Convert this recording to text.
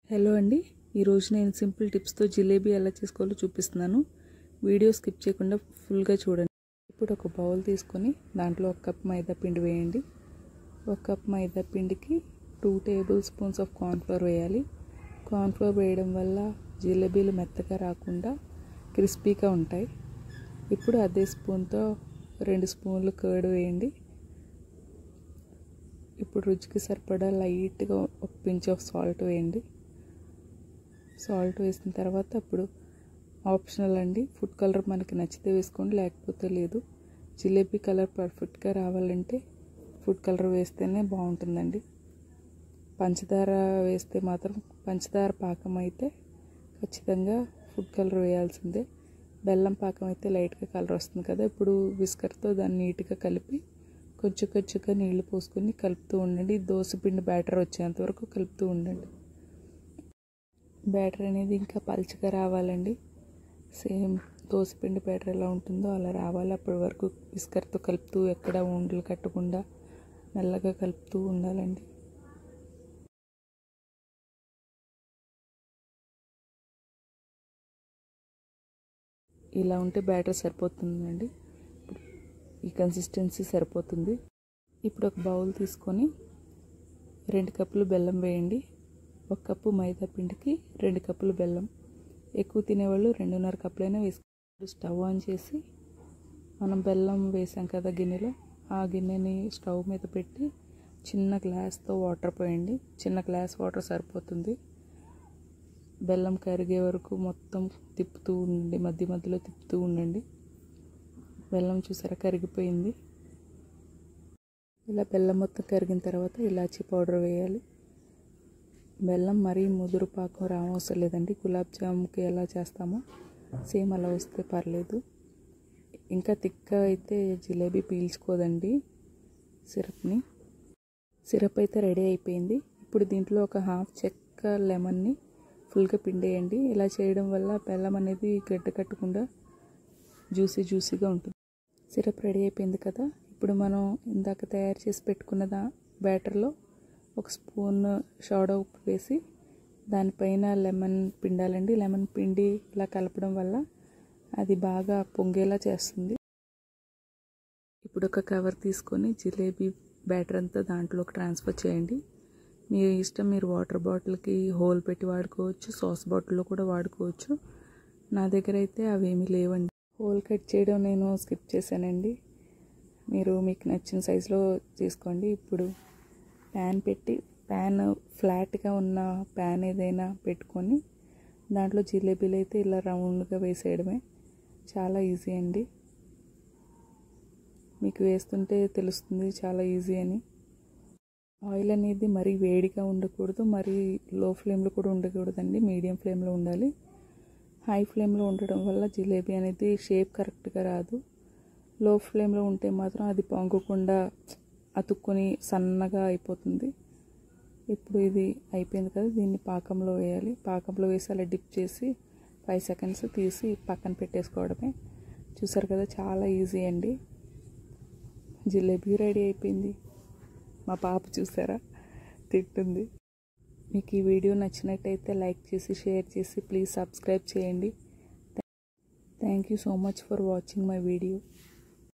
Hello అండి, ఈరోజు నేను సింపుల్ టిప్స్తో జిలేబీ ఎలా చేసుకోవాలో చూపిస్తున్నాను. వీడియో స్కిప్ చేయకుండా ఫుల్గా చూడండి. ఇప్పుడు ఒక బౌల్ తీసుకొని దాంట్లో 1 కప్ మైదా పిండి వేయండి. 1 కప్ మైదా పిండికి 2 టేబుల్ స్పూన్స్ ఆఫ్ కార్న్ఫ్లోర్ వేయాలి. కార్న్ఫ్లోర్ వేయడం వల్ల జిలేబీలు మెత్తగా రాకుండా క్రిస్పీగా ఉంటాయి. ఇప్పుడు అదే స్పూన్తో 2 స్పూన్లు కర్డ్ వేయండి. ఇప్పుడు రుచికి సరిపడా లైట్గా ఒక పించ్ ఆఫ్ సాల్ట్ వేయండి. సాల్ట్ వేసిన తర్వాత అప్పుడు ఆప్షనల్ అండి, ఫుడ్ కలర్ మనకి నచ్చితే వేసుకోండి, లేకపోతే లేదు. జిలేబీ కలర్ పర్ఫెక్ట్గా రావాలంటే ఫుడ్ కలర్ వేస్తేనే బాగుంటుందండి. పంచదార వేస్తే మాత్రం పంచదార పాకం అయితే ఖచ్చితంగా ఫుడ్ కలర్ వేయాల్సిందే. బెల్లం పాకం అయితే లైట్గా కలర్ వస్తుంది కదా. ఇప్పుడు విస్కర్తో దాన్ని నీట్గా కలిపి కొంచెంగా నీళ్లు పోసుకొని కలుపుతూ ఉండండి. దోసపిండి బ్యాటర్ వచ్చేంత వరకు కలుపుతూ ఉండండి. బ్యాటర్ అనేది ఇంకా పలుచగా రావాలండి. సేమ్ దోసపిండి బ్యాటర్ ఎలా ఉంటుందో అలా రావాలి. అప్పటి వరకు విస్కర్తో కలుపుతూ ఎక్కడ ఉండలు కట్టకుండా మెల్లగా కలుపుతూ ఉండాలండి. ఇలా ఉంటే బ్యాటర్ సరిపోతుందండి. ఈ కన్సిస్టెన్సీ సరిపోతుంది. ఇప్పుడు ఒక బౌల్ తీసుకొని 2 కప్పులు బెల్లం వేయండి. 1 కప్పు మైదా పిండికి 2 కప్పులు బెల్లం. ఎక్కువ తినేవాళ్ళు 2.5 కప్పులైనా వేసుకోవాలి. స్టవ్ ఆన్ చేసి మనం బెల్లం వేసాం కదా గిన్నెలో, ఆ గిన్నెని స్టవ్ మీద పెట్టి చిన్న గ్లాస్తో వాటర్ పోయండి. చిన్న గ్లాస్ వాటర్ సరిపోతుంది. బెల్లం కరిగే వరకు మొత్తం తిప్పుతూ ఉండండి, మధ్యలో తిప్పుతూ ఉండండి. బెల్లం చూసారా కరిగిపోయింది. ఇలా బెల్లం మొత్తం కరిగిన తర్వాత ఇలాచీ పౌడర్ వేయాలి. బెల్లం మరీ ముదురు పాకం రావసరం లేదండి. గులాబ్ జాముకి ఎలా చేస్తామో సేమ్ అలా వస్తే పర్లేదు. ఇంకా తిక్గా అయితే జిలేబీ పీల్చుకోదండి సిరప్ని. సిరప్ అయితే రెడీ అయిపోయింది. ఇప్పుడు దీంట్లో ఒక హాఫ్ చెక్క లెమన్ని ఫుల్గా పిండేయండి. ఇలా చేయడం వల్ల బెల్లం అనేది గడ్డ కట్టకుండా జ్యూసీగా ఉంటుంది. సిరప్ రెడీ అయిపోయింది కదా. ఇప్పుడు మనం ఇందాక తయారు చేసి పెట్టుకున్న బ్యాటర్లో 1 స్పూన్ సోడా ఉప్పు వేసి దానిపైన లెమన్ పిండాలండి. లెమన్ పిండి ఇలా కలపడం వల్ల అది బాగా పొంగేలా చేస్తుంది. ఇప్పుడు ఒక కవర్ తీసుకొని జిలేబీ బ్యాటర్ అంతా దాంట్లోకి ట్రాన్స్ఫర్ చేయండి. మీ ఇష్టం, మీరు వాటర్ బాటిల్కి హోల్ పెట్టి వాడుకోవచ్చు, సాస్ బాటిల్లో కూడా వాడుకోవచ్చు. నా దగ్గర అయితే అవేమీ లేవండి. హోల్ కట్ చేయడం నేను స్కిప్ చేశానండి. మీకు నచ్చిన సైజులో తీసుకోండి. ఇప్పుడు ప్యాన్ ఫ్లాట్గా ఉన్న ప్యాన్ ఏదైనా పెట్టుకొని దాంట్లో జిలేబీలు అయితే ఇలా రౌండ్గా వేసేయడమే. చాలా ఈజీ అండి. మీకు వేస్తుంటే తెలుస్తుంది చాలా ఈజీ అని. ఆయిల్ అనేది మరీ వేడిగా ఉండకూడదు, మరీ లో ఫ్లేమ్లో కూడా ఉండకూడదండి. మీడియం ఫ్లేమ్లో ఉండాలి. హై ఫ్లేమ్లో ఉండడం వల్ల జిలేబీ అనేది షేప్ కరెక్ట్గా రాదు. లో ఫ్లేమ్లో ఉంటే మాత్రం అది పొంగకుండా అతుక్కొని సన్నగా అయిపోతుంది. ఇప్పుడు ఇది అయిపోయింది కదా, దీన్ని పాకంలో వేయాలి. పాకంలో వేసి అలా డిప్ చేసి 5 సెకండ్స్ తీసి పక్కన పెట్టేసుకోవడమే. చూసారు కదా, చాలా ఈజీ అండి. జిలేబీ రెడీ అయిపోయింది. మా పాప చూసారా తింటుంది. మీకు ఈ వీడియో నచ్చినట్టయితే లైక్ చేసి షేర్ చేసి ప్లీజ్ సబ్స్క్రైబ్ చేయండి. Thank you so much for watching my video.